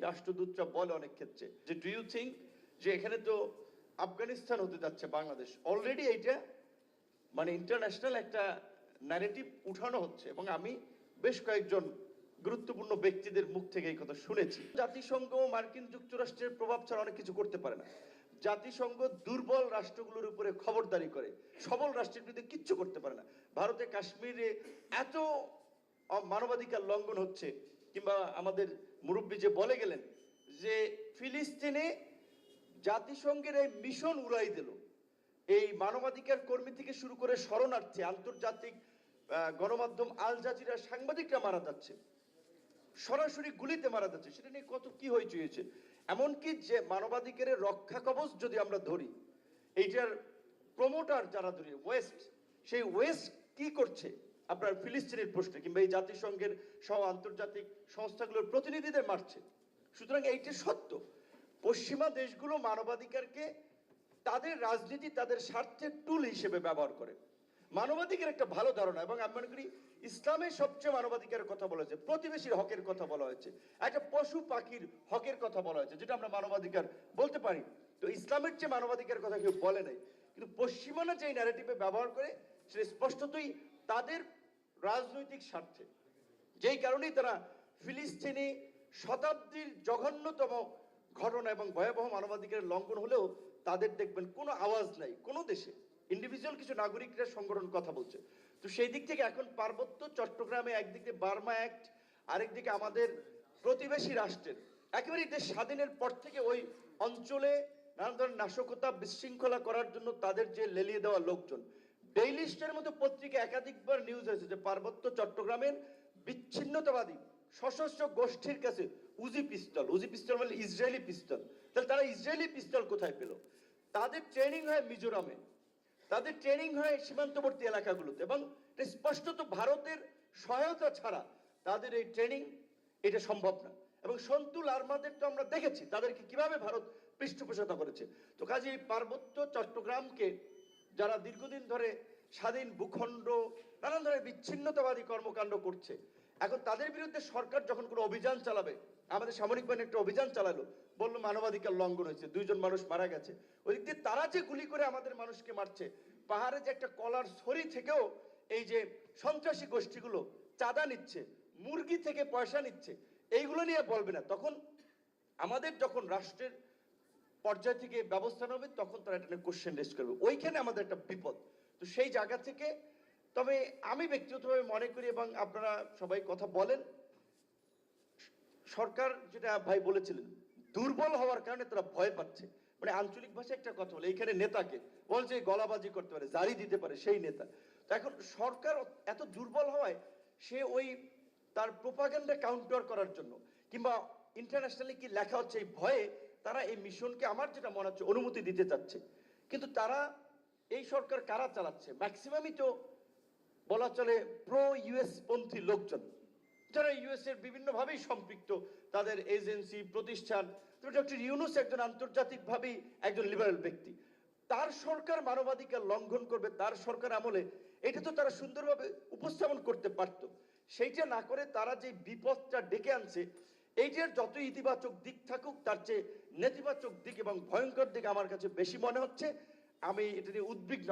রাষ্ট্রদূতরা বলে অনেক ক্ষেত্রে যে ডু ইউ থিঙ্ক যে এখানে তো আফগানিস্তান হতে যাচ্ছে বাংলাদেশ, অলরেডি এইটা মানে ইন্টারন্যাশনাল একটা ন্যারেটিভ উঠানো হচ্ছে এবং আমি বেশ কয়েকজন গুরুত্বপূর্ণ ব্যক্তিদের মুখ থেকে এই কথা শুনেছি। জাতিসংঘ মার্কিন যুক্তরাষ্ট্রের প্রভাব ছাড়া অনেক কিছু করতে পারে না। জাতিসংঘ দুর্বল রাষ্ট্রগুলোর উপরে খবরদারি করে, সবল রাষ্ট্রের বিরুদ্ধে কিচ্ছু করতে পারে না। ভারতে কাশ্মীরে এত মানবাধিকার লঙ্ঘন হচ্ছে, কিংবা আমাদের মুরব্বী যে বলে গেলেন যে ফিলিস্তিনে জাতিসংঘের এই মিশন উড়াই দিল, এই মানবাধিকার কর্মী থেকে শুরু করে শরণার্থী, আন্তর্জাতিক গণমাধ্যম আল জাজিরার সাংবাদিকরা মারা যাচ্ছে, সরাসরি গুলিতে মারা যাচ্ছে, সেটা নিয়ে কত কি হইচই হয়েছে। এমনকি যে মানবাধিকারের রক্ষা কবচ যদি আমরা ধরি, এইটার প্রমোটার যারা ধরি ওয়েস্ট, সেই ওয়েস্ট কি করছে আপনার ফিলিস্তিনের প্রশ্নে, কিংবা এই জাতিসংঘের সহ আন্তর্জাতিক সংস্থাগুলোর প্রতিনিধিদের মারছে। সুতরাং এইটা সত্য, পশ্চিমা দেশগুলো মানবাধিকারকে তাদের রাজনীতি, তাদের স্বার্থের টুল হিসেবে ব্যবহার করে। মানবাধিকার একটা ভালো ধারণা, এবং আমি মনে করি ইসলামের সবচেয়ে মানবাধিকারের কথা বলা হয়েছে, প্রতিবেশীর হকের কথা বলা হয়েছে, একটা পশু পাখির হকের কথা বলা হয়েছে, যেটা আমরা মানবাধিকার বলতে পারি। তো ইসলামের চেয়ে মানবাধিকার কথা কেউ বলে নাই, কিন্তু পশ্চিমারা যে ন্যারেটিভে ব্যবহার করে সেটা স্পষ্টতই তাদের রাজনৈতিক স্বার্থে। যেই কারণেই তারা ফিলিস্তিনি শতাব্দীর জঘন্যতম ঘটনা এবং ভয়াবহ মানবাধিকারের লঙ্ঘন হলেও তাদের দেখবেন কোনো আওয়াজ নাই কোনো দেশে। ইন্ডিভিজুয়াল কিছু নাগরিকরা সংগঠন কথা বলছে। তো সেই দিক থেকে এখন পার্বত্য চট্টগ্রামে একদিকে বার্মা অ্যাক্ট, আরেকদিকে আমাদের প্রতিবেশী রাষ্ট্রের একেবারে দেশ স্বাধীনের পর থেকে ওই অঞ্চলে নানা ধরনের নাশকতা বিশৃঙ্খলা করার জন্য তাদের যে লেলিয়ে দেওয়া লোকজন, ডেইলি স্টারের মতো পত্রিকা একাধিকবার নিউজ হয়েছে যে পার্বত্য চট্টগ্রামের বিচ্ছিন্নতাবাদী সশস্ত্র গোষ্ঠীর কাছে উজি পিস্তল মানে ইসরায়েলি পিস্তল। তাহলে তারা ইসরায়েলি পিস্তল কোথায় পেল? তাদের ট্রেনিং হয় মিজোরামে, তাদের ট্রেনিং হয় সীমান্তবর্তী এলাকাগুলোতে, এবং স্পষ্টত ভারতের সহায়তা ছাড়া তাদের এই ট্রেনিং এটা সম্ভব না। এবং সন্তুল আর্মাদের তো আমরা দেখেছি তাদেরকে কিভাবে ভারত পৃষ্ঠপোষকতা করেছে। তো কাজে এই পার্বত্য চট্টগ্রামকে যারা দীর্ঘদিন ধরে স্বাধীন ভূখণ্ড নানান ধরনের বিচ্ছিন্নতাবাদী কর্মকাণ্ড করছে, এখন তাদের বিরুদ্ধে সরকার যখন কোনো অভিযান চালাবে, আমাদের সামরিক বাহিনী একটা অভিযান চালালো, বললো মানবাধিকার লঙ্ঘন হয়েছে, 2 জন মানুষ মারা গেছে, ওই দিক দিয়ে তারা যে গুলি করে আমাদের মানুষকে মারছে, পাহাড়ে যে একটা কলার ছড়ি থেকেও এই যে সন্ত্রাসী গোষ্ঠীগুলো চাঁদা নিচ্ছে, মুরগি থেকে পয়সা নিচ্ছে, এইগুলো নিয়ে বলবে না। তখন আমাদের যখন রাষ্ট্রের পর্যায় থেকে ব্যবস্থা নেবে, তখন তারা এটা নিয়ে কোশ্চেন রেজ করবে, ওইখানে আমাদের একটা বিপদ। তো সেই জায়গা থেকে তবে আমি ব্যক্তিগতভাবে মনে করি, এবং আপনারা সবাই কথা বলেন, সরকার যেটা ভাই বলেছিলেন দুর্বল হওয়ার কারণে তারা ভয় পাচ্ছে। মানে আঞ্চলিক ভাষায় একটা কথা বলে, এখানে নেতাকে বলছে গলাবাজি করতে পারে, জারি দিতে পারে সেই নেতা। তো এখন সরকার এত দুর্বল হওয়ায় সে ওই তার প্রোপাগান্ডা কাউন্টার করার জন্য, কিংবা ইন্টারন্যাশনালি কি লেখা হচ্ছে এই ভয়ে তারা এই মিশনকে আমার যেটা মনে হচ্ছে অনুমতি দিতে চাচ্ছে। কিন্তু তারা এই সরকার কারা চালাচ্ছে? ম্যাক্সিমামই তো বলা চলে প্রো ইউএস পন্থী লোকজন, যারা ইউএস এর বিভিন্নভাবেই সম্পৃক্ত, তাদের এজেন্সি প্রতিষ্ঠান। ডক্টর ইউনূস একজন আন্তর্জাতিকভাবেই একজন লিবারেল ব্যক্তি, তার সরকার মানবাধিকার লঙ্ঘন করবে তার সরকার আমলে, এটা তো তারা সুন্দরভাবে উপস্থাপন করতে পারতো। সেইটা না করে তারা যে বিপদটা ডেকে আনছে, এইটার যত ইতিবাচক দিক থাকুক, তার চেয়ে নেতিবাচক দিক এবং ভয়ঙ্কর দিক আমার কাছে বেশি মনে হচ্ছে। আমি এটা নিয়ে উদ্বিগ্ন।